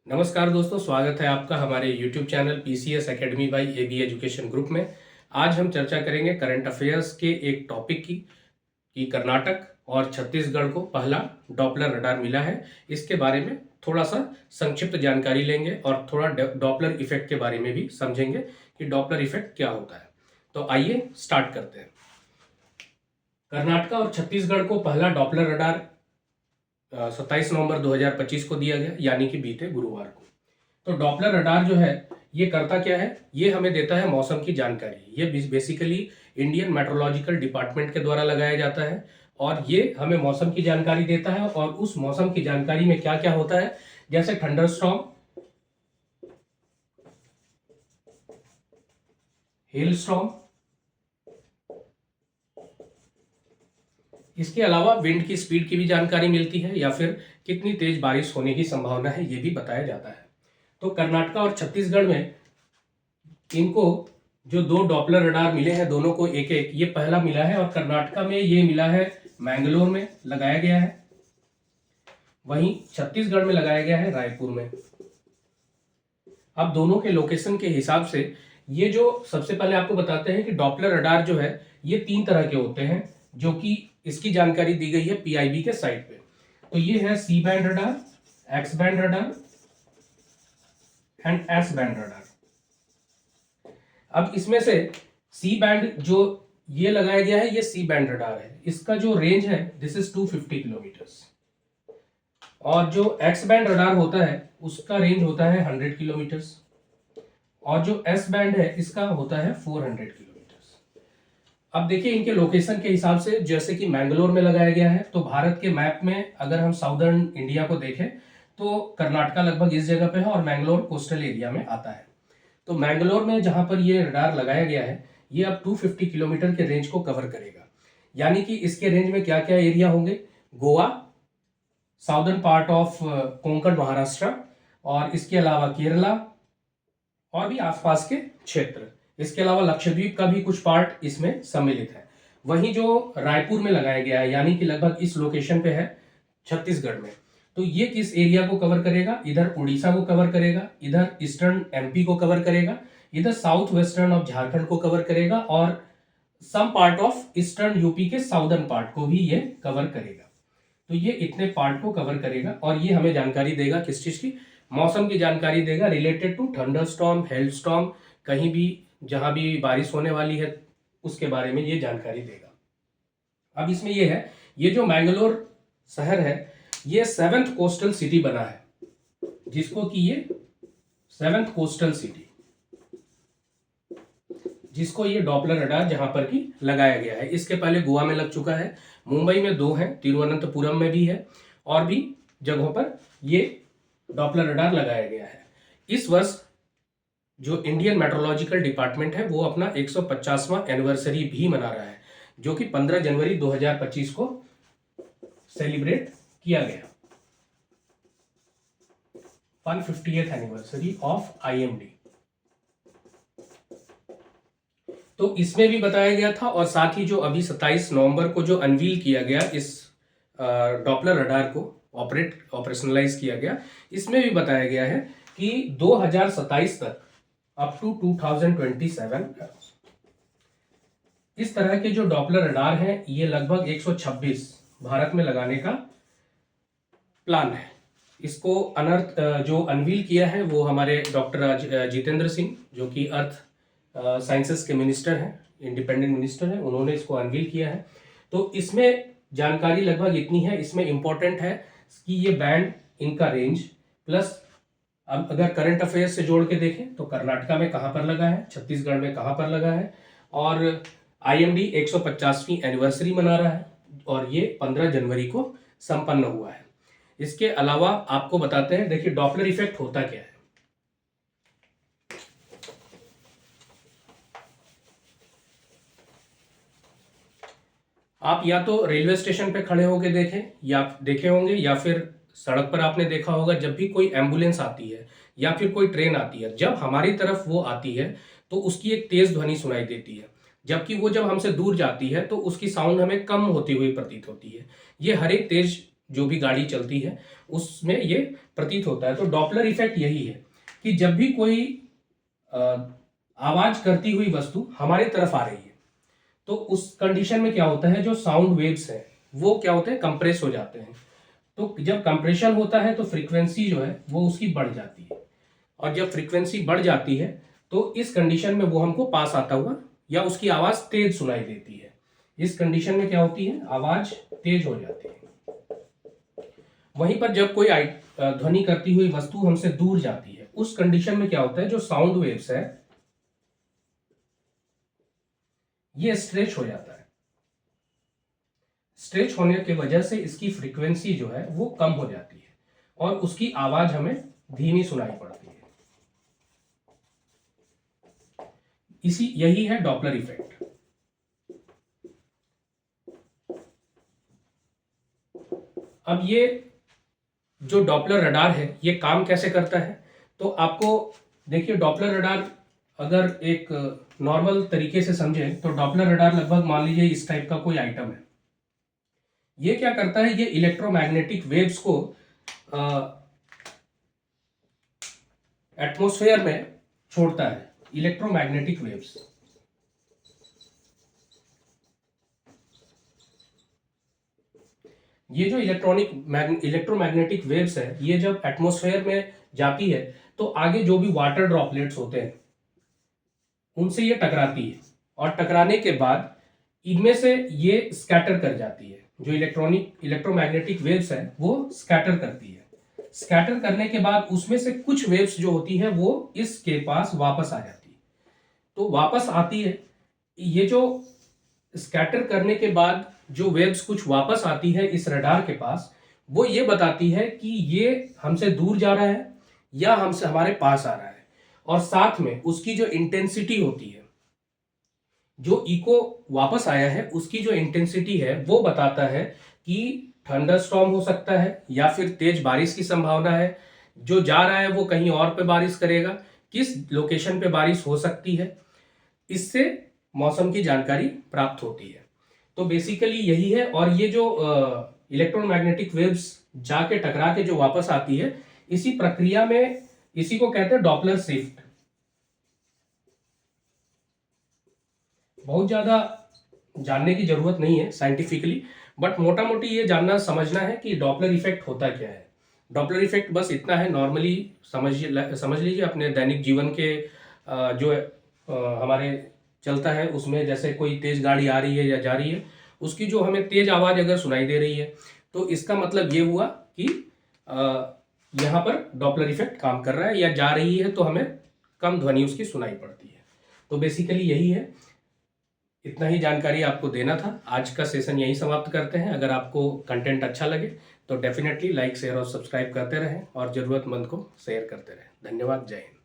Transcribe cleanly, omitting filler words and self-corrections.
नमस्कार दोस्तों, स्वागत है आपका हमारे YouTube channel PCS academy by AB education group में। आज हम चर्चा करेंगे करंट अफेयर्स के एक टॉपिक की कि कर्नाटक और छत्तीसगढ़ को पहला डॉपलर रडार मिला है। इसके बारे में थोड़ा सा संक्षिप्त जानकारी लेंगे और थोड़ा डॉपलर इफेक्ट के बारे में भी समझेंगे कि डॉपलर इफेक्ट क्या होता है। तो आइए स्टार्ट करते हैं। कर्नाटक और छत्तीसगढ़ को पहला डॉपलर रडार 27 नवंबर 2025 को दिया गया, यानी कि बीते गुरुवार को। तो डॉपलर रडार जो है ये करता क्या है, ये हमें देता है मौसम की जानकारी। ये बेसिकली इंडियन मेट्रोलॉजिकल डिपार्टमेंट के द्वारा लगाया जाता है और ये हमें मौसम की जानकारी देता है। और उस मौसम की जानकारी में क्या क्या होता है, जैसे थंडरस्टॉर्म, हेलस्टॉर्म, इसके अलावा विंड की स्पीड की भी जानकारी मिलती है या फिर कितनी तेज बारिश होने की संभावना है, ये भी बताया जाता है। तो कर्नाटक और छत्तीसगढ़ में इनको जो दो डॉपलर रडार मिले हैं, दोनों को एक एक, ये पहला मिला है और कर्नाटक में ये मिला है, मैंगलोर में लगाया गया है। वहीं छत्तीसगढ़ में लगाया गया है रायपुर में। अब दोनों के लोकेशन के हिसाब से ये जो सबसे पहले आपको बताते हैं कि डॉपलर रडार जो है ये 3 तरह के होते हैं, जो कि इसकी जानकारी दी गई है PIB के साइट पे। तो ये है C band radar, X band radar and S band radar. अब इसमें से C बैंड जो ये लगाया गया है, ये C बैंड रडार है। इसका जो रेंज है दिस इज 250 किलोमीटर्स। और जो X बैंड रडार होता है उसका रेंज होता है 100 किलोमीटर्स और जो S बैंड है इसका होता है 400 किलोमीटर्स। अब देखिए इनके लोकेशन के हिसाब से, जैसे कि मैंगलोर में लगाया गया है, तो भारत के मैप में अगर हम साउदर्न इंडिया को देखें तो कर्नाटक लगभग इस जगह पे है और मैंगलोर कोस्टल एरिया में आता है। तो मैंगलोर में जहां पर ये रडार लगाया गया है ये अब 250 किलोमीटर के रेंज को कवर करेगा। यानी कि इसके रेंज में क्या क्या एरिया होंगे, Goa, southern part of Konkan Maharashtra, और इसके अलावा केरला और भी आसपास के क्षेत्र। इसके अलावा लक्षद्वीप का भी कुछ पार्ट इसमें सम्मिलित है। वहीं जो रायपुर में लगाया गया है, यानी कि लगभग इस लोकेशन पे है छत्तीसगढ़ में, तो ये किस एरिया को कवर करेगा, इधर उड़ीसा को कवर करेगा, इधर ईस्टर्न MP को कवर करेगा, इधर साउथ वेस्टर्न ऑफ झारखंड को कवर करेगा और some part of eastern UP के साउदर्न पार्ट को भी ये कवर करेगा। तो ये इतने पार्ट को कवर करेगा और ये हमें जानकारी देगा किस चीज की, मौसम की जानकारी देगा रिलेटेड टू थंडरस्टॉर्म, हेलस्टॉर्म, कहीं भी जहां भी बारिश होने वाली है उसके बारे में ये जानकारी देगा। अब इसमें ये है, ये जो मैंगलोर शहर है ये 7th कोस्टल सिटी बना है, जिसको कि ये 7th कोस्टल सिटी, जिसको ये डॉपलर रडार जहां पर कि लगाया गया है। इसके पहले गोवा में लग चुका है, मुंबई में 2 हैं, तिरुवनंतपुरम में भी है और भी जगहों पर ये डॉपलर रडार लगाया गया है। इस वर्ष जो इंडियन मेट्रोलॉजिकल डिपार्टमेंट है वो अपना 150वां एनिवर्सरी भी मना रहा है, जो कि 15 जनवरी 2025 को सेलिब्रेट किया गया। 150th anniversary of IMD। तो इसमें भी बताया गया था और साथ ही जो अभी 27 नवंबर को जो अनवील किया गया इस डॉपलर रडार को ऑपरेशनलाइज किया गया, इसमें भी बताया गया है कि 2027 तक अप टू 2027 इस तरह के जो डॉपलर रडार हैं ये लगभग 126 भारत में लगाने का प्लान है। इसको जो अनवील किया है वो हमारे डॉक्टर जितेंद्र सिंह, जो कि अर्थ साइंसेस के मिनिस्टर हैं, इंडिपेंडेंट मिनिस्टर हैं, उन्होंने इसको अनवील किया है। तो इसमें जानकारी लगभग इतनी है। इसमें इंपॉर्टेंट है कि ये बैंड, इनका रेंज, प्लस अब अगर करंट अफेयर्स से जोड़ के देखें तो कर्नाटक में कहाँ पर लगा है, छत्तीसगढ़ में कहाँ पर लगा है, और IMD 150वीं एनिवर्सरी मना रहा है और ये 15 जनवरी को संपन्न हुआ है। इसके अलावा आपको बताते हैं, देखिए डॉपलर इफेक्ट होता क्या है। आप या तो रेलवे स्टेशन पे खड़े होकर देखें या देखे होंगे, या फिर सड़क पर आपने देखा होगा, जब भी कोई एम्बुलेंस आती है या फिर कोई ट्रेन आती है, जब हमारी तरफ वो आती है तो उसकी एक तेज ध्वनि सुनाई देती है, जबकि वो जब हमसे दूर जाती है तो उसकी साउंड हमें कम होती हुई प्रतीत होती है। ये हर एक तेज जो भी गाड़ी चलती है उसमें ये प्रतीत होता है। तो डॉपलर इफेक्ट यही है कि जब भी कोई आवाज करती हुई वस्तु हमारी तरफ आ रही है तो उस कंडीशन में क्या होता है, जो साउंड वेव्स है वो क्या होते हैं, कंप्रेस हो जाते हैं। तो जब कंप्रेशन होता है तो फ्रीक्वेंसी जो है वो उसकी बढ़ जाती है, और जब फ्रीक्वेंसी बढ़ जाती है तो इस कंडीशन में वो हमको पास आता हुआ या उसकी आवाज तेज सुनाई देती है। इस कंडीशन में क्या होती है, आवाज तेज हो जाती है। वहीं पर जब कोई ध्वनि करती हुई वस्तु हमसे दूर जाती है उस कंडीशन में क्या होता है, जो साउंड वेव्स है ये स्ट्रेच हो जाता है। स्ट्रेच होने की वजह से इसकी फ्रीक्वेंसी जो है वो कम हो जाती है और उसकी आवाज हमें धीमी सुनाई पड़ती है। यही है डॉपलर इफेक्ट। अब ये जो डॉपलर रडार है ये काम कैसे करता है, तो आपको देखिए, डॉपलर रडार अगर एक नॉर्मल तरीके से समझें तो डॉपलर रडार लगभग मान लीजिए इस टाइप का कोई आइटम है। ये क्या करता है, ये इलेक्ट्रोमैग्नेटिक वेव्स को एटमॉस्फेयर में छोड़ता है। इलेक्ट्रोमैग्नेटिक वेव्स, ये जो इलेक्ट्रोमैग्नेटिक वेव्स है ये जब एटमॉस्फेयर में जाती है तो आगे जो भी वाटर ड्रॉपलेट्स होते हैं उनसे ये टकराती है, और टकराने के बाद इनमें से ये स्कैटर कर जाती है। जो इलेक्ट्रोमैग्नेटिक वेव्स है वो स्कैटर करती है। स्कैटर करने के बाद उसमें से कुछ वेव्स जो होती है वो इसके पास वापस आ जाती है। तो वापस आती है, ये जो स्कैटर करने के बाद जो वेव्स कुछ वापस आती है इस रडार के पास, वो ये बताती है कि ये हमसे दूर जा रहा है या हमसे हमारे पास आ रहा है। और साथ में उसकी जो इंटेंसिटी होती है, जो इको वापस आया है उसकी जो इंटेंसिटी है वो बताता है कि थंडरस्टॉर्म हो सकता है या फिर तेज बारिश की संभावना है। जो जा रहा है वो कहीं और पे बारिश करेगा, किस लोकेशन पे बारिश हो सकती है, इससे मौसम की जानकारी प्राप्त होती है। तो बेसिकली यही है। और ये जो इलेक्ट्रोमैग्नेटिक वेव्स जाके टकरा के जो वापस आती है, इसी प्रक्रिया में इसी को कहते हैं डॉपलर शिफ्ट। बहुत ज्यादा जानने की जरूरत नहीं है साइंटिफिकली, बट मोटा मोटी ये जानना समझना है कि डॉपलर इफेक्ट होता क्या है। डॉपलर इफेक्ट बस इतना है, नॉर्मली समझ लीजिए अपने दैनिक जीवन के जो हमारे चलता है उसमें, जैसे कोई तेज गाड़ी आ रही है या जा रही है, उसकी जो हमें तेज आवाज अगर सुनाई दे रही है तो इसका मतलब ये हुआ कि यहाँ पर डॉपलर इफेक्ट काम कर रहा है, या जा रही है तो हमें कम ध्वनि उसकी सुनाई पड़ती है। तो बेसिकली यही है, इतना ही जानकारी आपको देना था। आज का सेशन यही समाप्त करते हैं। अगर आपको कंटेंट अच्छा लगे तो डेफिनेटली लाइक, शेयर और सब्सक्राइब करते रहें और ज़रूरतमंद को शेयर करते रहें। धन्यवाद। जय हिंद।